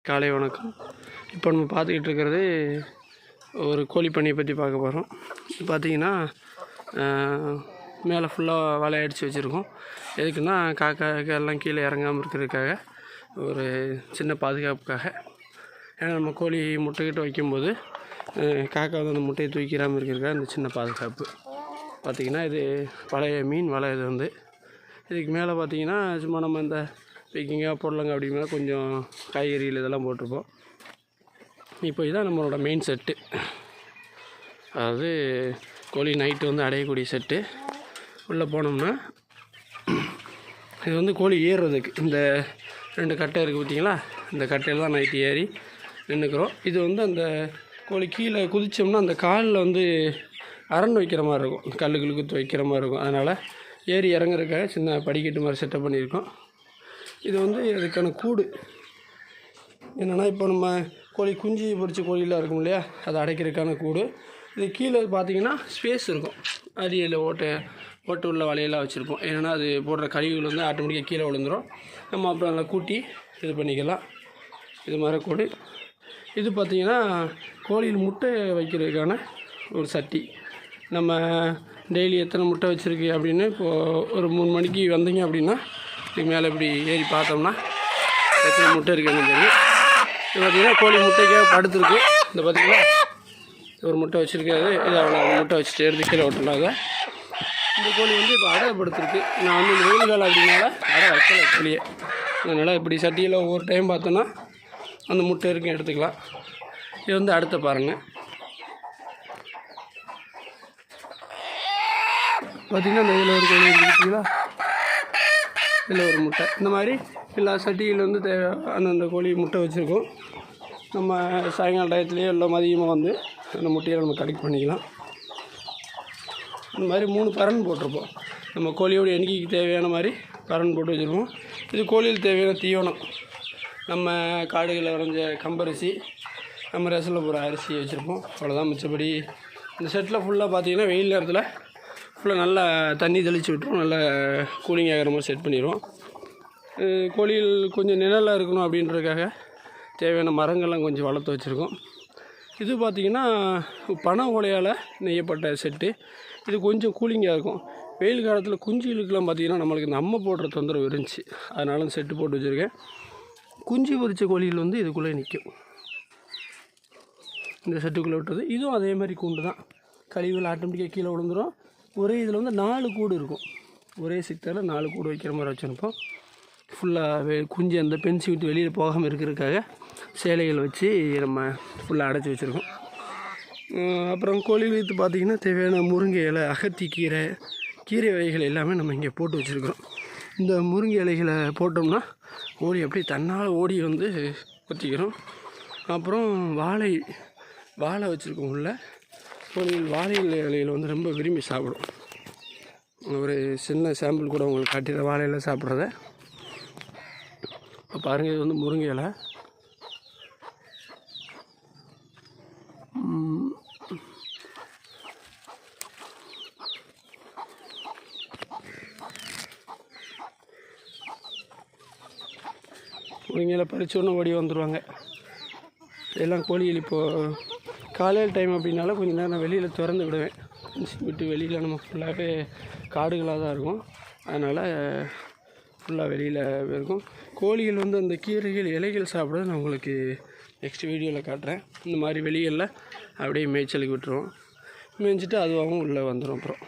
காலை வணக்கம். இப்போ நம்ம பார்த்துக்கிட்டு இருக்கிறது ஒரு கோழி பண்ணையை பற்றி பார்க்க போகிறோம். பார்த்தீங்கன்னா மேலே ஃபுல்லாக வலை அடித்து வச்சுருக்கோம். எதுக்குன்னா காக்காக்கு எல்லாம் கீழே இறங்காமல் இருக்கிறதுக்காக, ஒரு சின்ன பாதுகாப்புக்காக. ஏன்னா நம்ம கோழி முட்டைக்கிட்ட வைக்கும்போது காக்கா வந்து அந்த முட்டையை தூக்கிடாமல் இருக்கிறதுக்காக அந்த சின்ன பாதுகாப்பு. பார்த்திங்கன்னா இது பழைய மீன் வலை. இது வந்து இதுக்கு மேலே பார்த்திங்கன்னா சும்மா நம்ம இந்த பிக்கிங்காக பொருளங்க அப்படின்னா கொஞ்சம் காய்கறிகள் இதெல்லாம் போட்டிருப்போம். இப்போ இதுதான் நம்மளோட மெயின் செட்டு. அதாவது கோழி நைட்டு வந்து அடையக்கூடிய செட்டு. உள்ளே போனோம்னா இது வந்து கோழி ஏறுறதுக்கு இந்த 2 கட்டை இருக்குது பார்த்தீங்களா, இந்த கட்டையில் தான் நைட்டு ஏறி நின்றுக்கிறோம். இது வந்து அந்த கோழி கீழே குதித்தோம்னா அந்த காலில் வந்து அரண் வைக்கிற மாதிரி இருக்கும், கல்லுக்கு குத்து வைக்கிற மாதிரி இருக்கும். அதனால் ஏறி இறங்குறதுக்காக சின்ன படிக்கட்டு மாதிரி செட்டப் பண்ணியிருக்கோம். இது வந்து அதுக்கான கூடு என்னென்னா, இப்போ நம்ம கோழி குஞ்சு பொரிச்ச கோழிலாம் இருக்கும் இல்லையா, அதை அடைக்கிறதுக்கான கூடு. இது கீழே பார்த்திங்கன்னா ஸ்பேஸ் இருக்கும், அடியில் ஓட்டு உள்ள வலையெல்லாம் வச்சுருப்போம். ஏன்னா அது போடுற கழிவுகள் வந்து ஆட்டோமேட்டிக்காக கீழே விழுந்துடும். நம்ம அப்புறம் நல்லா கூட்டி இது பண்ணிக்கலாம். இது மாதிரி கூடு. இது பார்த்திங்கன்னா கோழியில் முட்டை வைக்கிறதுக்கான ஒரு சட்டி. நம்ம டெய்லி எத்தனை முட்டை வச்சுருக்கு அப்படின்னு இப்போது ஒரு 3 மணிக்கு வந்தீங்க அப்படின்னா இதுக்கு மேலே இப்படி ஏறி பார்த்தோம்னா எத்தனை முட்டை இருக்குன்னு தெரியும். இது பார்த்திங்கன்னா கோழி முட்டைக்காக படுத்துருக்கு. இந்த பார்த்திங்களா, ஒரு முட்டை வச்சுருக்காது. இது அவ்வளோ முட்டை வச்சுட்டு எடுத்து கீழே விட்டுலாங்க. இந்த கோழி வந்து இப்போ அடை படுத்துருக்கு. நான் வந்து இந்த வெயில் காலம் அப்படின்னால அடை வைக்கல கோழியை. அதனால் இப்படி சட்டியில் ஒவ்வொரு டைம் பார்த்தோன்னா அந்த முட்டை இருக்கும், எடுத்துக்கலாம். இது வந்து அடுத்த பாருங்கள். பார்த்திங்கன்னா இந்த இதில் ஒரு கோழி இருக்குங்களா, இதில் ஒரு முட்டை. இந்த மாதிரி எல்லா சட்டியில் வந்து அந்தந்த கோழி முட்டை வச்சுருக்கோம். நம்ம சாயங்கால டயத்துலேயே எல்லாம் மதியமாக வந்து அந்த முட்டையை நம்ம கலெக்ட் பண்ணிக்கலாம். இந்த மாதிரி 3 பரன் போட்டிருப்போம். நம்ம கோழியோட எண்ணிக்கைக்கு தேவையான மாதிரி பரன் போட்டு வச்சுருப்போம். இது கோழியில் தேவையான தீவனம். நம்ம காடுகளில் வரைஞ்ச கம்பரிசி, நம்ம ரசத்தில் போகிற அரிசி வச்சுருப்போம். அவ்வளோதான். மிச்சப்படி இந்த செட்டில் ஃபுல்லாக பார்த்திங்கன்னா வெயில் நேரத்தில் ஃபுல்லாக நல்லா தண்ணி தெளித்து விட்டுரும், நல்லா கூலிங் ஆகிற மாதிரி செட் பண்ணிடுவோம். கோழிகள் கொஞ்சம் நிழலாக இருக்கணும் அப்படின்றதுக்காக தேவையான மரங்கள்லாம் கொஞ்சம் வளர்த்து வச்சுருக்கோம். இது பார்த்திங்கன்னா பனை ஓலையால் நெய்யப்பட்ட செட்டு. இது கொஞ்சம் கூலிங்காக இருக்கும். வெயில் காலத்தில் குஞ்சுகளுக்கெல்லாம் பார்த்திங்கன்னா நம்மளுக்கு இந்த அம்மை போடுற தொந்தரவு இருந்துச்சு, அதனால செட்டு போட்டு வச்சுருக்கேன். குஞ்சு பொரிச்ச கோழிகள் வந்து இதுக்குள்ளே நிற்கும். இந்த செட்டுக்குள்ளே விட்டது. இதுவும் அதே மாதிரி கூண்டு தான். கழிவுகள் ஆட்டோமேட்டிக்காக கீழே விழுந்துடும். ஒரே இதில் வந்து 4 கூடு இருக்கும். ஒரே சிக்தரில் 4 கூடு வைக்கிற மாதிரி வச்சுருப்போம். ஃபுல்லாக குஞ்சு அந்த பென்சி விட்டு வெளியில் போகாமல் இருக்கிறதுக்காக சேலைகள் வச்சு நம்ம ஃபுல்லாக அடைச்சி வச்சுருக்கோம். அப்புறம் கோழிகளுக்கு பார்த்திங்கன்னா தேவையான முருங்கை இலை, அகத்தி கீரை, கீரை வகைகள் எல்லாமே நம்ம இங்கே போட்டு வச்சுருக்கிறோம். இந்த முருங்கை இலைகளை போட்டோம்னா கோழி அப்படியே தன்னால் ஓடி வந்து கொத்திக்கிறோம். அப்புறம் வாழை வச்சுருக்கோம். உள்ள கோழிகள் வாழை இலையில் வந்து ரொம்ப விரும்பி சாப்பிடும். ஒரு சின்ன சாம்பிள் கூட உங்களுக்கு காட்டிடுற வாழையில் சாப்பிட்றத. இப்போ பாருங்கள், இது வந்து முருங்கை இலை. முருங்கை இலை பறிச்சோன்னு ஓடி வந்துடுவாங்க எல்லாம் கோழிகள். இப்போது காலையில் டைம் அப்படின்னால கொஞ்சம் நேரம் நான் வெளியில் திறந்து விடுவேன். விட்டு வெளியில் நம்ம ஃபுல்லாகவே காடுகளாக தான் இருக்கும். அதனால் ஃபுல்லாக வெளியில் இருக்கும். கோழிகள் வந்து அந்த கீரைகள் இலைகள் சாப்பிட நான் உங்களுக்கு நெக்ஸ்ட் வீடியோவில் காட்டுறேன். இந்த மாதிரி வெளிகளில் அப்படியே மேய்ச்சலுக்கு விட்டுருவோம். மேய்ஞ்சிட்டு அதுவாகவும் உள்ளே வந்துடும். அப்புறம்